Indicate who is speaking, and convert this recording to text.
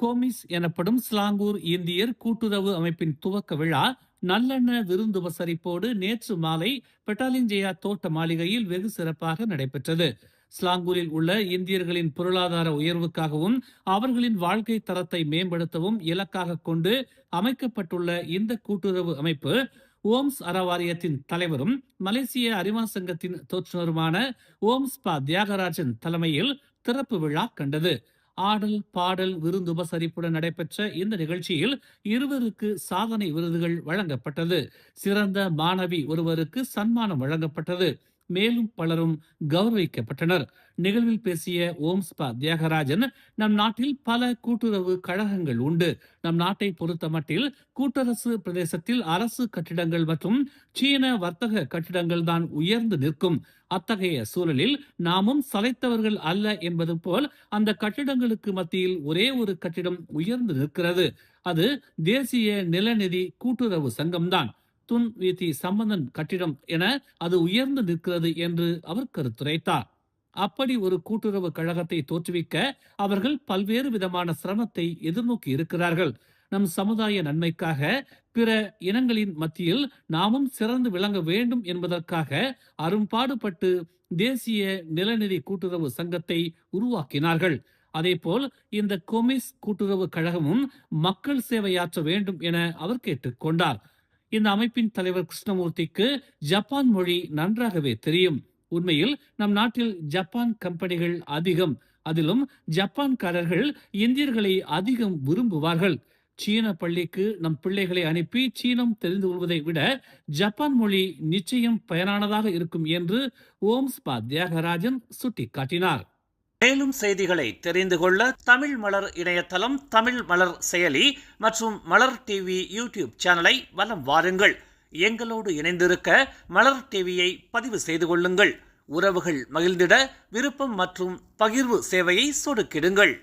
Speaker 1: கோமிஸ் எனப்படும் ஸ்லாங்கூர் இந்தியர் கூட்டுறவு அமைப்பின் துவக்க விழா நல்லெண்ண விருந்துபசரிப்போடு நேற்று மாலை பெட்டாலிஞ்சயா தோட்ட மாளிகையில் வெகு சிறப்பாக நடைபெற்றது. ஸ்லாங்கூரில் உள்ள இந்தியர்களின் பொருளாதார உயர்வுக்காகவும் அவர்களின் வாழ்க்கை தரத்தை மேம்படுத்தவும் இலக்காக கொண்டு அமைக்கப்பட்டுள்ள இந்த கூட்டுறவு அமைப்பு ஓம்ஸ் அறவாரியத்தின் தலைவரும் மலேசிய அறிவா சங்கத்தின் தோற்றுநருமான ஓம்ஸ்பா தியாகராஜன் தலைமையில் திறப்பு விழா கண்டது. ஆடல் பாடல் விருந்துபசரிப்புடன் நடைபெற்ற இந்த நிகழ்ச்சியில் இருவருக்கு சாதனை விருதுகள் வழங்கப்பட்டது. சிறந்த மாணவி ஒருவருக்கு சன்மானம் வழங்கப்பட்டது. மேலும் பலரும் கௌரவிக்கப்பட்டனர். நிகழ்வில் பேசிய ஓம்ஸ்பா தியாகராஜன், நம் நாட்டில் பல கூட்டுறவு கழகங்கள் உண்டு. நம் நாட்டை பொறுத்த மட்டில் கூட்டரசு பிரதேசத்தில் அரசு கட்டிடங்கள் மற்றும் சீன வர்த்தக கட்டிடங்கள் தான் உயர்ந்து நிற்கும். அத்தகைய சூழலில் நாமும் சளைத்தவர்கள் அல்ல என்பது போல் அந்த கட்டிடங்களுக்கு மத்தியில் ஒரே ஒரு கட்டிடம் உயர்ந்து நிற்கிறது. அது தேசிய நிலநிதி கூட்டுறவு சங்கம்தான். துன் வீதி சம்பந்தன் கட்டிடம் என அது உயர்ந்து நிற்கிறது என்று அவர் கருத்துரைத்தார். அப்படி ஒரு கூட்டுறவு கழகத்தை தோற்றுவிக்க அவர்கள் பல்வேறு விதமான சிரமத்தை எதிர்நோக்கி இருக்கிறார்கள். நம் சமுதாய நன்மைக்காக பிற இனங்களின் மத்தியில் நாமும் சிறந்து விளங்க வேண்டும் என்பதற்காக அரும்பாடுபட்டு தேசிய நிலநிதி கூட்டுறவு சங்கத்தை உருவாக்கினார்கள். அதேபோல் இந்த கொமிஸ் கூட்டுறவு கழகமும் மக்கள் சேவையாற்ற வேண்டும் என அவர் கேட்டுக்கொண்டார். இந்த அமைப்பின் தலைவர் கிருஷ்ணமூர்த்திக்கு ஜப்பான் மொழி நன்றாகவே தெரியும். உண்மையில் நம் நாட்டில் ஜப்பான் கம்பெனிகள் அதிகம். அதிலும் ஜப்பான்காரர்கள் இந்தியர்களை அதிகம் விரும்புவார்கள். சீன பள்ளிக்கு நம் பிள்ளைகளை அனுப்பி சீனம் தெரிந்து கொள்வதை விட ஜப்பான் மொழி நிச்சயம் பயனானதாக இருக்கும் என்று ஓம்ஸ்பா தியாகராஜன் சுட்டிக்காட்டினார்.
Speaker 2: மேலும் செய்திகளை தெரிந்து கொள்ள தமிழ் மலர் இணையதளம், தமிழ் மலர் செயலி மற்றும் மலர் டிவி யூடியூப் சேனலை வலம் வாருங்கள். எங்களோடு இணைந்திருக்க மலர் டிவியை பதிவு செய்து கொள்ளுங்கள். உறவுகள் மகிழ்ந்திட விருப்பம் மற்றும் பகிர்வு சேவையை சொடுக்கிடுங்கள்.